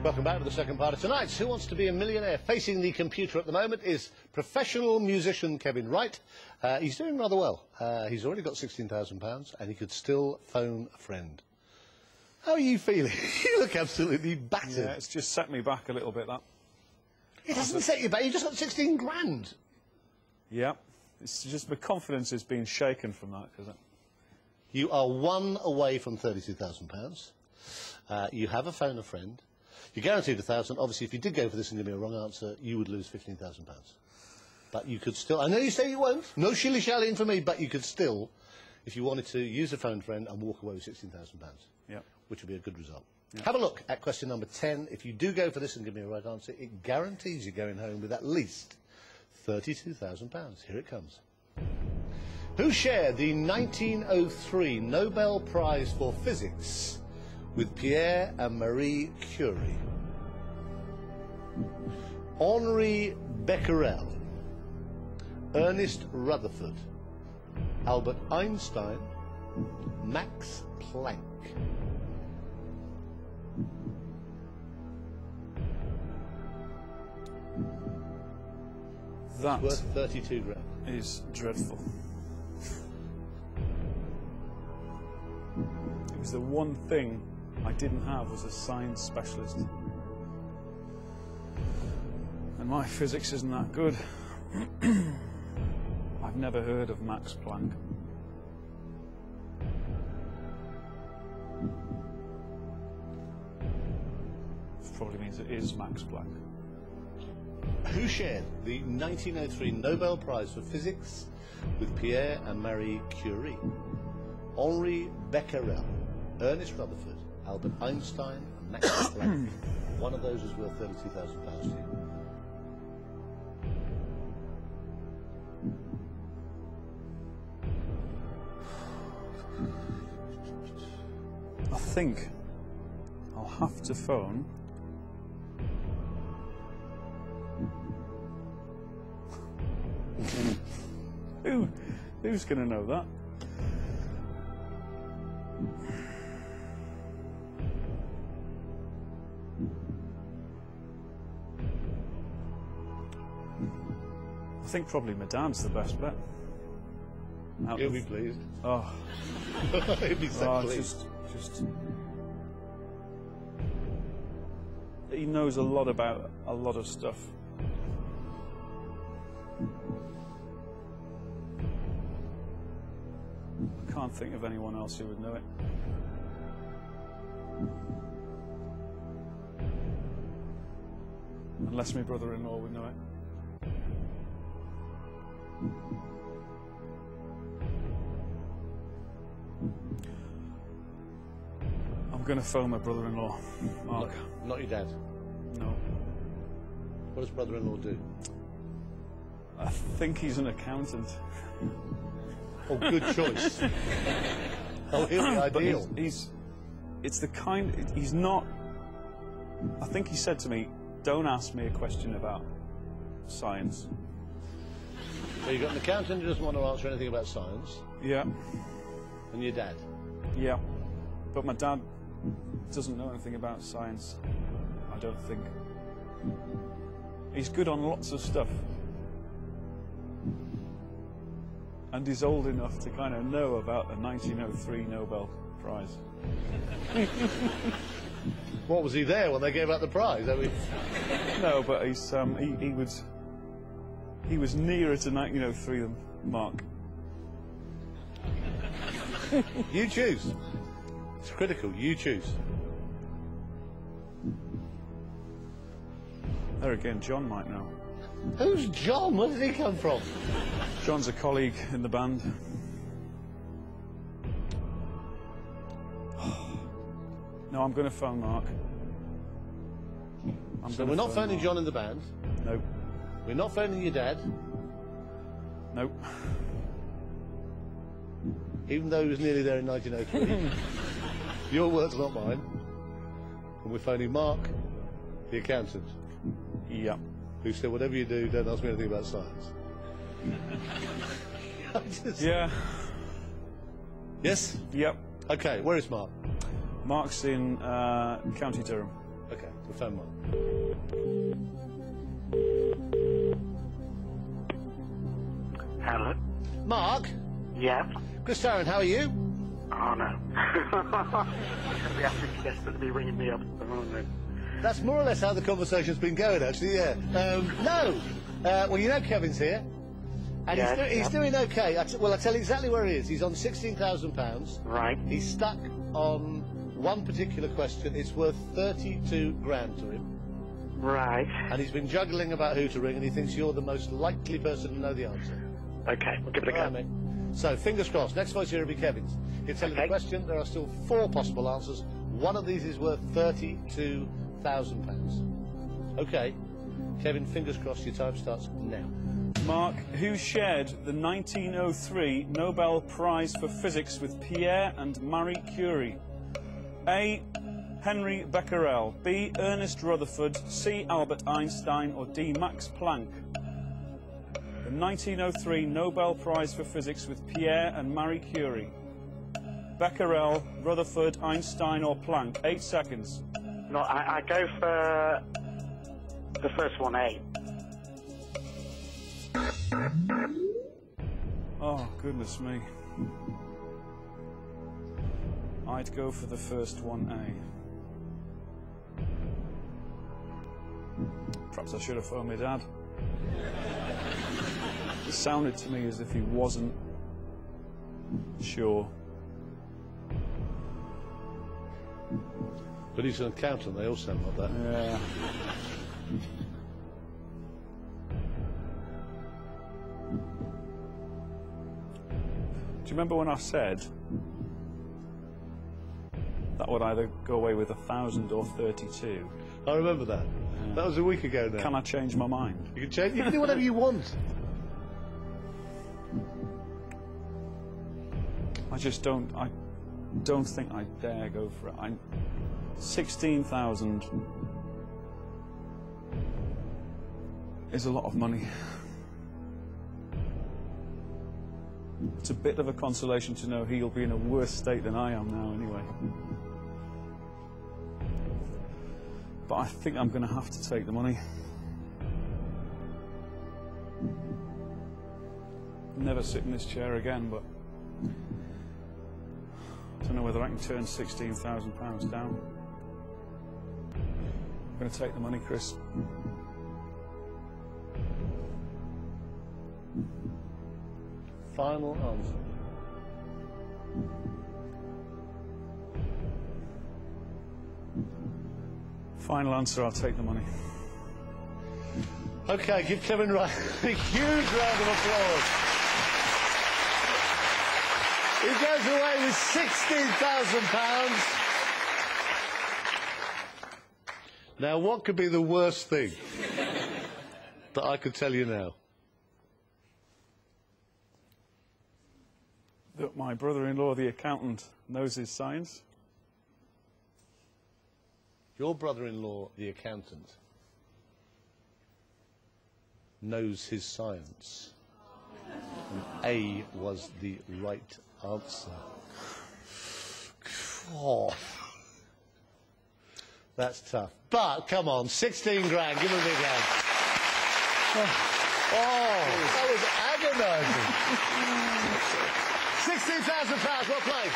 Welcome back to the second part of tonight's Who Wants to Be a Millionaire? Facing the computer at the moment is professional musician Kev Wright. He's doing rather well. He's already got £16,000 and he could still phone a friend. How are you feeling? You look absolutely battered. Yeah, it's just set me back a little bit, that. It doesn't set you back. You just got 16 grand. Yeah. It's just my confidence is being shaken from that, because You are one away from £32,000. You have a phone a friend. You're guaranteed 1,000. Obviously, if you did go for this and give me a wrong answer, you would lose £15,000. But you could still... I know you say you won't. No shilly-shallying for me, but you could still, if you wanted to, use a phone friend and walk away with £16,000. yeah. Which would be a good result. Yeah. Have a look at question number 10. If you do go for this and give me a right answer, it guarantees you going home with at least £32,000. Here it comes. Who shared the 1903 Nobel Prize for Physics with Pierre and Marie Curie? Henri Becquerel, Ernest Rutherford, Albert Einstein, Max Planck. That worth 32 grand. is dreadful. It was the one thing I didn't have as a science specialist. And my physics isn't that good. I've never heard of Max Planck. This probably means it is Max Planck. Who shared the 1903 Nobel Prize for Physics with Pierre and Marie Curie? Henri Becquerel, Ernest Rutherford, Albert Einstein, and Max Planck. One of those is worth £32,000 to you. I think I'll have to phone Who's going to know that? I think probably my dad's the best bet. He'll be pleased. Oh. He'll be so pleased. Just... He knows a lot about a lot of stuff. I can't think of anyone else who would know it. Unless my brother-in-law would know it. I'm going to phone my brother-in-law, Mark. Not your dad? No. What does brother-in-law do? I think he's an accountant. Oh, good choice. Oh, he'll be ideal. It's the kind, he's not, I think he said to me, don't ask me a question about science. So you've got an accountant who doesn't want to answer anything about science. Yeah. And your dad? Yeah. But my dad doesn't know anything about science, I don't think. He's good on lots of stuff. And he's old enough to kind of know about the 1903 Nobel Prize. What, was he there when they gave out the prize? I mean... No, but he's he was nearer to 1903 than Mark. You choose. It's critical. You choose. There again, John might know. Who's John? Where did he come from? John's a colleague in the band. No, I'm going to phone Mark. So we're not phoning John in the band? No. We're not phoning your dad? No. Even though he was nearly there in 1903. Your words, not mine. And we're phoning Mark, the accountant. Yeah. Who said, whatever you do, don't ask me anything about science. Yeah. Yes? Yep. Okay, where is Mark? Mark's in County Durham. Okay, the phone Mark. Hello? Mark? Yeah? Chris Tarrant, how are you? Oh, no. We have to desperately ringing me up. Oh, no. That's more or less how the conversation's been going, actually, yeah. No! Well, you know Kevin's here. And Yes, he's doing okay. Well, I'll tell you exactly where he is. He's on £16,000. Right. He's stuck on one particular question. It's worth 32 grand to him. Right. And he's been juggling about who to ring, and he thinks you're the most likely person to know the answer. Okay, we'll give it a go. All right, mate. So, fingers crossed. Next voice here will be Kevin's. He'll tell you the question. There are still 4 possible answers. One of these is worth £32,000. Okay. Kevin, fingers crossed. Your time starts now. Mark, who shared the 1903 Nobel Prize for Physics with Pierre and Marie Curie? A. Henry Becquerel, B. Ernest Rutherford, C. Albert Einstein, or D. Max Planck? The 1903 Nobel Prize for Physics with Pierre and Marie Curie. Becquerel, Rutherford, Einstein, or Planck? 8 seconds. No, I go for the first one, A. Oh, goodness me. I'd go for the first one, A. Perhaps I should have phoned my dad. It sounded to me as if he wasn't sure. But he's an accountant. They all sound like that. Yeah. Do you remember when I said that would either go away with 1,000 or 32? I remember that. That was a week ago now. Can I change my mind? You can change. You can do whatever you want. I just don't. I don't think I dare go for it. 16,000 is a lot of money. It's a bit of a consolation to know he'll be in a worse state than I am now, anyway. But I think I'm going to have to take the money. Never sit in this chair again, but I don't know whether I can turn £16,000 down. I'm going to take the money, Chris. Final answer. Final answer, I'll take the money. Okay, give Kevin Wright a huge round of applause. He goes away with £16,000. Now, what could be the worst thing that I could tell you now? That my brother-in-law, the accountant, knows his science. Your brother-in-law, the accountant, knows his science. And A was the right answer. Oh. That's tough. But, come on, 16 grand. Give him a big hand. Oh, that was agonising. £16,000. Well played.